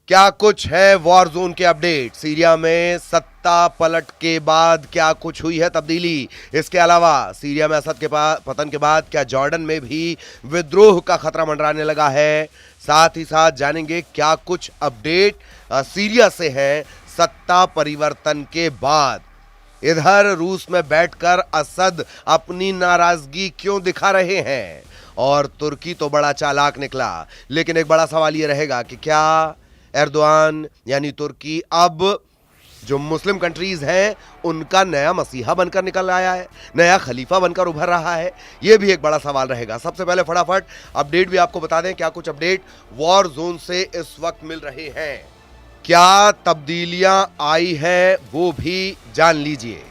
क्या कुछ है वॉर जोन के अपडेट। सीरिया में सत्ता पलट के बाद क्या कुछ हुई है तब्दीली। इसके अलावा सीरिया में असद के पतन के बाद क्या जॉर्डन में भी विद्रोह का खतरा मंडराने लगा है। साथ ही साथ जानेंगे क्या कुछ अपडेट सीरिया से है सत्ता परिवर्तन के बाद। इधर रूस में बैठकर असद अपनी नाराजगी क्यों दिखा रहे हैं और तुर्की तो बड़ा चालाक निकला। लेकिन एक बड़ा सवाल यह रहेगा कि क्या एर्दोआन यानी तुर्की अब जो मुस्लिम कंट्रीज हैं उनका नया मसीहा बनकर निकल आया है, नया खलीफा बनकर उभर रहा है। यह भी एक बड़ा सवाल रहेगा। सबसे पहले फटाफट अपडेट भी आपको बता दें क्या कुछ अपडेट वॉर जोन से इस वक्त मिल रहे हैं, क्या तब्दीलियां आई है वो भी जान लीजिए।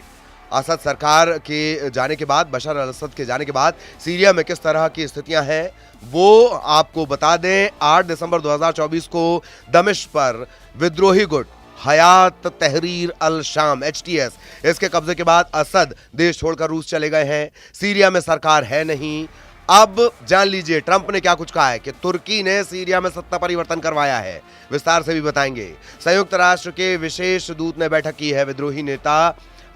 असद सरकार के जाने के बाद, बशर अल असद के जाने के बाद सीरिया में किस तरह की स्थितियां हैं वो आपको बता दें। 8 दिसंबर 2024 को दमिश्क पर विद्रोही गुट हयात तहरीर अल शाम HTS इसके कब्जे के बाद असद देश छोड़कर रूस चले गए हैं। सीरिया में सरकार है नहीं। अब जान लीजिए ट्रंप ने क्या कुछ कहा है कि तुर्की ने सीरिया में सत्ता परिवर्तन करवाया है, विस्तार से भी बताएंगे। संयुक्त राष्ट्र के विशेष दूत ने बैठक की है। विद्रोही नेता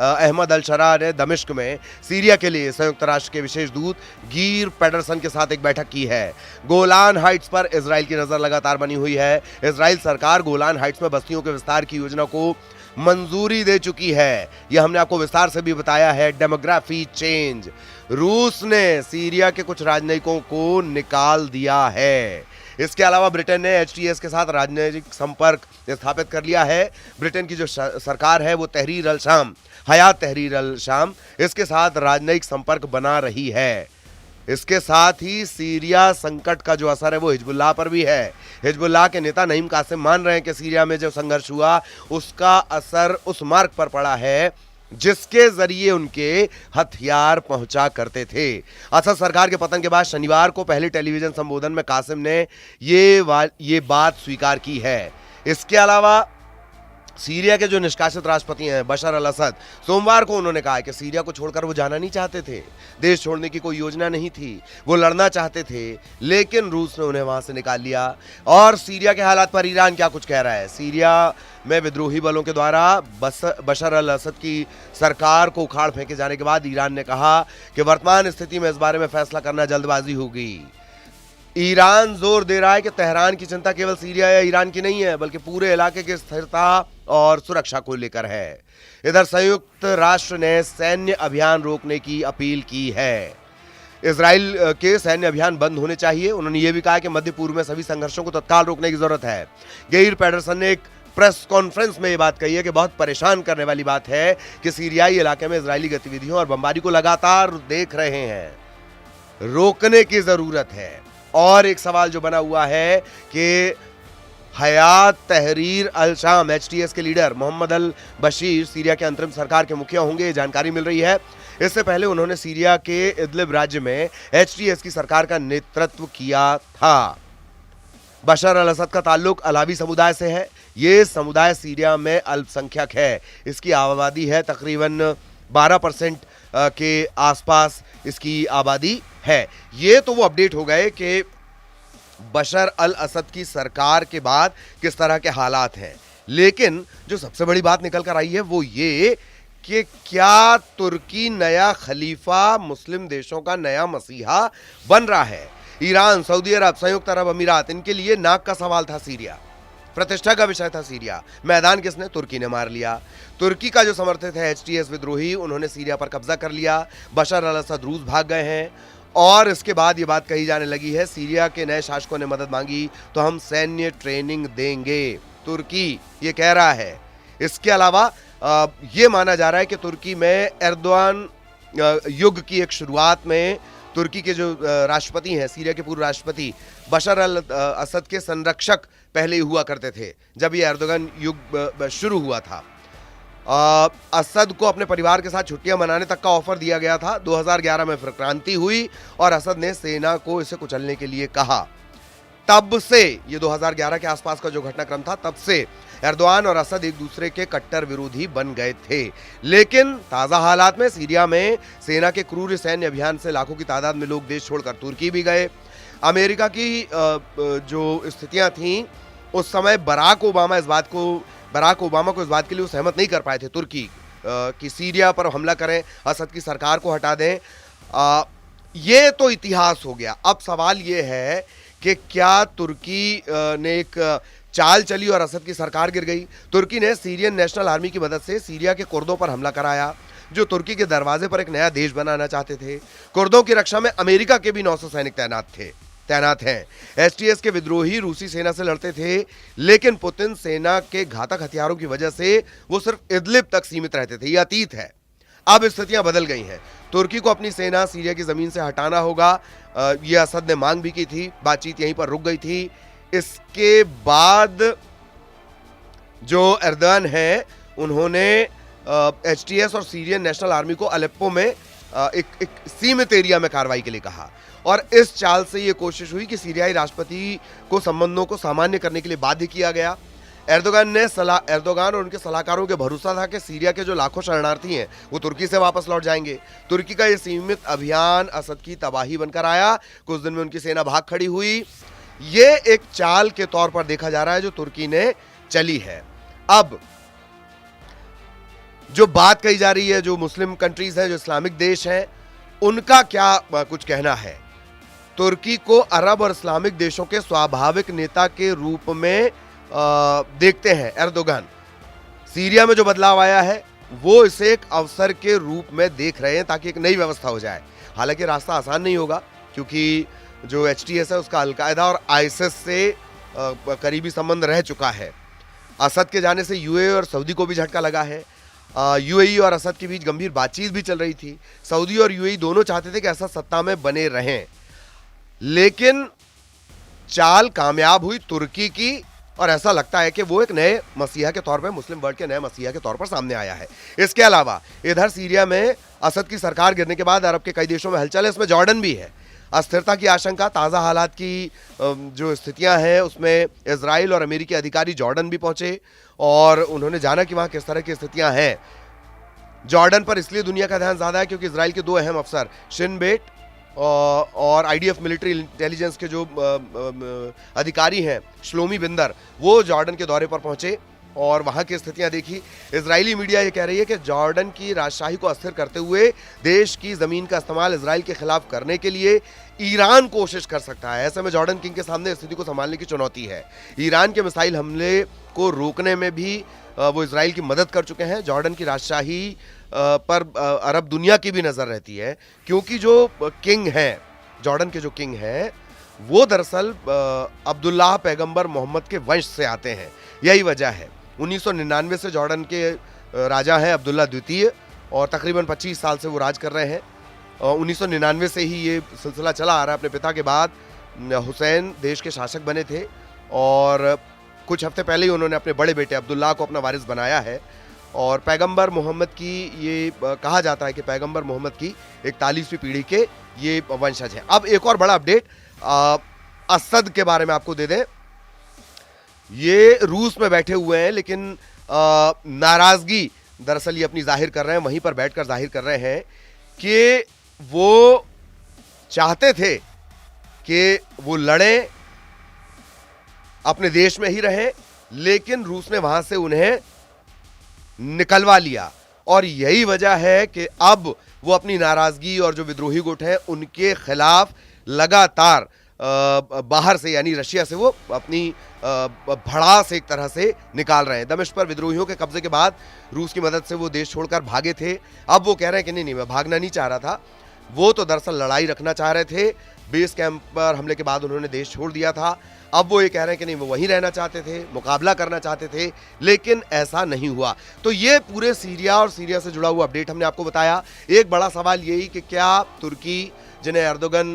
अहमद अल शरा ने दमिश्क में सीरिया के लिए संयुक्त राष्ट्र के विशेष दूत गिर पेडरसन के साथ एक बैठक की है। गोलान हाइट्स पर इजराइल की नजर लगातार बनी हुई है। इजराइल सरकार गोलान हाइट्स में बस्तियों के विस्तार की योजना को मंजूरी दे चुकी है। यह हमने आपको विस्तार से भी बताया है। डेमोग्राफी चेंज, रूस ने सीरिया के कुछ राजनयिकों को निकाल दिया है। इसके अलावा ब्रिटेन ने HTS के साथ राजनीतिक संपर्क स्थापित कर लिया है। ब्रिटेन की जो सरकार है वो तहरीर अल शाम, हयात तहरीर अल शाम, इसके साथ राजनयिक संपर्क बना रही है। इसके साथ ही सीरिया संकट का जो असर है वो हिजबुल्लाह पर भी है। हिजबुल्लाह के नेता नईम कासिम मान रहे हैं कि सीरिया में जो संघर्ष हुआ उसका असर उस मार्ग पर पड़ा है जिसके जरिए उनके हथियार पहुंचा करते थे। असद सरकार के पतन के बाद शनिवार को पहले टेलीविजन संबोधन में कासिम ने ये बात स्वीकार की है। इसके अलावा सीरिया के जो निष्कासित राष्ट्रपति हैं बशर अल असद, सोमवार को उन्होंने कहा कि सीरिया को छोड़कर वो जाना नहीं चाहते थे, देश छोड़ने की कोई योजना नहीं थी, वो लड़ना चाहते थे लेकिन रूस ने उन्हें वहां से निकाल लिया। और सीरिया के हालात पर ईरान क्या कुछ कह रहा है। सीरिया में विद्रोही बलों के द्वारा बशर अल असद की सरकार को उखाड़ फेंके जाने के बाद ईरान ने कहा कि वर्तमान स्थिति में इस बारे में फैसला करना जल्दबाजी होगी। ईरान जोर दे रहा है कि तेहरान की चिंता केवल सीरिया या ईरान की नहीं है बल्कि पूरे इलाके की स्थिरता और सुरक्षा को लेकर है। इधर संयुक्त राष्ट्र ने सैन्य अभियान रोकने की अपील की है। इजराइल के सैन्य अभियान बंद होने चाहिए। उन्होंने ये भी कहा कि मध्य पूर्व में सभी संघर्षों को तत्काल रोकने की जरूरत है। गिर पेडरसन ने एक प्रेस कॉन्फ्रेंस में ये बात कही है कि बहुत परेशान करने वाली बात है कि सीरियाई इलाके में इजरायली गतिविधियों और बमबारी को लगातार देख रहे हैं, रोकने की जरूरत है। और एक सवाल जो बना हुआ है कि हयात तहरीर अल शाम HTS के लीडर मोहम्मद अल बशीर सीरिया के अंतरिम सरकार के मुखिया होंगे, ये जानकारी मिल रही है। इससे पहले उन्होंने सीरिया के इदलिब राज्य में HTS की सरकार का नेतृत्व किया था। बशर अल असद का ताल्लुक अलावी समुदाय से है। ये समुदाय सीरिया में अल्पसंख्यक है। इसकी आबादी है तकरीबन 12% के आसपास इसकी आबादी है। ये तो वो अपडेट हो गए कि बशर अल असद की सरकार के बाद किस तरह के हालात हैं। लेकिन जो सबसे बड़ी बात निकल कर आई है वो ये कि क्या तुर्की नया खलीफा, मुस्लिम देशों का नया मसीहा बन रहा है। ईरान, सऊदी अरब, संयुक्त अरब अमीरात, इनके लिए नाक का सवाल था सीरिया, प्रतिष्ठा का विषय था सीरिया। मैदान किसने? तुर्की ने मार लिया। तुर्की का जो समर्थित है HTS विद्रोही, उन्होंने सीरिया पर कब्जा कर लिया। बशर अल असद रूस भाग गए हैं और इसके बाद ये बात कही जाने लगी है सीरिया के नए शासकों ने मदद मांगी तो हम सैन्य ट्रेनिंग देंगे, तुर्की ये कह रहा है। इसके अलावा ये माना जा रहा है कि तुर्की में एर्दोआन युग की एक शुरुआत में तुर्की के जो राष्ट्रपति हैं, सीरिया के पूर्व राष्ट्रपति बशर अल असद के संरक्षक पहले ही हुआ करते थे जब ये एर्दोगन युग शुरू हुआ था। असद को अपने परिवार के साथ छुट्टियां मनाने तक का ऑफर दिया गया था। 2011 में फिर क्रांति हुई और असद ने सेना को इसे कुचलने के लिए कहा। तब से, ये 2011 के आसपास का जो घटनाक्रम था, तब से एर्दोआन और असद एक दूसरे के कट्टर विरोधी बन गए थे। लेकिन ताजा हालात में सीरिया में सेना के क्रूर सैन्य अभियान से लाखों की तादाद में लोग देश छोड़कर तुर्की भी गए। अमेरिका की जो स्थितियां थीं उस समय बराक ओबामा को इस बात के लिए सहमत नहीं कर पाए थे तुर्की कि सीरिया पर हमला करें, असद की सरकार को हटा दें। ये तो इतिहास हो गया। अब सवाल ये है कि क्या तुर्की ने एक चाल चली और असद की सरकार गिर गई। तुर्की ने सीरियन नेशनल आर्मी की मदद से सीरिया के कुर्दों पर हमला कराया, जो तुर्की के दरवाजे पर एक नया देश बनाना चाहते थे। कुर्दों की रक्षा में अमेरिका के भी 900 सैनिक तैनात हैं। एसटीएस के विद्रोही रूसी सेना से लड़ते थे, लेकिन पुतिन सेना के घातक हथियारों की वजह से वो सिर्फ इदलिब तक सीमित रहते थे। ये अतीत है। अब स्थितियां बदल गई हैं। तुर्की को अपनी सेना सीरिया की जमीन से हटाना होगा। ये असद ने मांग भी की थी। बातचीत यहीं पर रुक गई थी। इसके बाद जो एर्दोगान है, उन्होंने एचटीएस और सीरियन नेशनल आर्मी को अलेप्पो में एक सीमित एरिया में कार्रवाई के लिए कहा, और इस चाल से यह कोशिश हुई कि सीरियाई राष्ट्रपति को संबंधों को सामान्य करने के लिए बाध्य किया गया। एर्दोगान और उनके सलाहकारों के भरोसा था कि सीरिया के जो लाखों शरणार्थी हैं वो तुर्की से वापस लौट जाएंगे। तुर्की का यह सीमित अभियान असद की तबाही बनकर आया। कुछ दिन में उनकी सेना भाग खड़ी हुई। ये एक चाल के तौर पर देखा जा रहा है जो तुर्की ने चली है। अब जो बात कही जा रही है, जो मुस्लिम कंट्रीज हैं, जो इस्लामिक देश हैं, उनका क्या कुछ कहना है। तुर्की को अरब और इस्लामिक देशों के स्वाभाविक नेता के रूप में देखते हैं एर्दोगान। सीरिया में जो बदलाव आया है वो इसे एक अवसर के रूप में देख रहे हैं ताकि एक नई व्यवस्था हो जाए। हालांकि रास्ता आसान नहीं होगा, क्योंकि जो एचटीएस है उसका अलकायदा और आईएसएस से करीबी संबंध रह चुका है। असद के जाने से यूएई और सऊदी को भी झटका लगा है। यूएई और असद के बीच गंभीर बातचीत भी चल रही थी। सऊदी और यूएई दोनों चाहते थे कि असद सत्ता में बने रहें, लेकिन चाल कामयाब हुई तुर्की की, और ऐसा लगता है कि वो एक नए मसीहा के तौर पर, मुस्लिम वर्ल्ड के नए मसीहा के तौर पर सामने आया है। इसके अलावा इधर सीरिया में असद की सरकार गिरने के बाद अरब के कई देशों में हलचल है। इसमें जॉर्डन भी है। अस्थिरता की आशंका, ताज़ा हालात की जो स्थितियां हैं, उसमें इजराइल और अमेरिकी अधिकारी जॉर्डन भी पहुंचे और उन्होंने जाना कि वहां किस तरह की स्थितियां हैं। जॉर्डन पर इसलिए दुनिया का ध्यान ज्यादा है क्योंकि इजराइल के दो अहम अफसर शिन बेट और आईडीएफ मिलिट्री इंटेलिजेंस के जो अधिकारी हैं, श्लोमी बिंदर, वो जॉर्डन के दौरे पर पहुंचे और वहां की स्थितियां देखी। इजरायली मीडिया ये कह रही है कि जॉर्डन की राजशाही को अस्थिर करते हुए देश की जमीन का इस्तेमाल इजराइल के खिलाफ करने के लिए ईरान कोशिश कर सकता है। ऐसे में जॉर्डन किंग के सामने स्थिति को संभालने की चुनौती है। ईरान के मिसाइल हमले को रोकने में भी वो इजराइल की मदद कर चुके हैं। जॉर्डन की राजशाही पर अरब दुनिया की भी नजर रहती है, क्योंकि जो किंग हैं, जॉर्डन के जो किंग हैं, वो दरअसल अब्दुल्लाह पैगंबर मोहम्मद के वंश से आते हैं। यही वजह है। 1999 से जॉर्डन के राजा हैं अब्दुल्ला द्वितीय, और तकरीबन 25 साल से वो राज कर रहे हैं। 1999 से ही ये सिलसिला चला आ रहा है। अपने पिता के बाद हुसैन देश के शासक बने थे और कुछ हफ्ते पहले ही उन्होंने अपने बड़े बेटे अब्दुल्ला को अपना वारिस बनाया है। और पैगंबर मोहम्मद की ये कहा जाता है कि पैगंबर मोहम्मद की 41वीं पीढ़ी के ये वंशज हैं। अब एक और बड़ा अपडेट असद के बारे में आपको दे दें। ये रूस में बैठे हुए हैं, लेकिन नाराजगी दरअसल ये अपनी जाहिर कर रहे हैं, वहीं पर बैठकर जाहिर कर रहे हैं कि वो चाहते थे कि वो लड़ें, अपने देश में ही रहें, लेकिन रूस ने वहां से उन्हें निकलवा लिया। और यही वजह है कि अब वो अपनी नाराजगी और जो विद्रोही गुट हैं उनके खिलाफ लगातार बाहर से, यानी रशिया से, वो अपनी भड़ास एक तरह से निकाल रहे हैं। दमिश्क पर विद्रोहियों के कब्जे के बाद रूस की मदद से वो देश छोड़कर भागे थे। अब वो कह रहे हैं कि नहीं, मैं भागना नहीं चाह रहा था। वो तो दरअसल लड़ाई रखना चाह रहे थे। बेस कैंप पर हमले के बाद उन्होंने देश छोड़ दिया था। अब वो ये कह रहे हैं कि नहीं, वो वहीं रहना चाहते थे, मुकाबला करना चाहते थे, लेकिन ऐसा नहीं हुआ। तो ये पूरे सीरिया और सीरिया से जुड़ा हुआ अपडेट हमने आपको बताया। एक बड़ा सवाल यही कि क्या तुर्की, जिन्हें एर्दोगन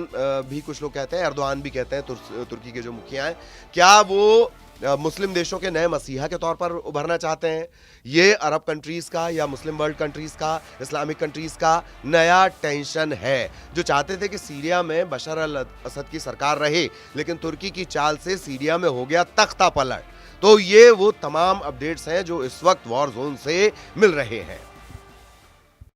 भी कुछ लोग कहते हैं, एर्दोआन भी कहते हैं, तुर्की के जो मुखिया हैं, क्या वो मुस्लिम देशों के नए मसीहा के तौर पर उभरना चाहते हैं? ये अरब कंट्रीज का या मुस्लिम वर्ल्ड कंट्रीज का, इस्लामिक कंट्रीज का नया टेंशन है, जो चाहते थे कि सीरिया में बशर अल असद की सरकार रहे, लेकिन तुर्की की चाल से सीरिया में हो गया तख्ता पलट। तो ये वो तमाम अपडेट्स हैं जो इस वक्त वॉर जोन से मिल रहे हैं।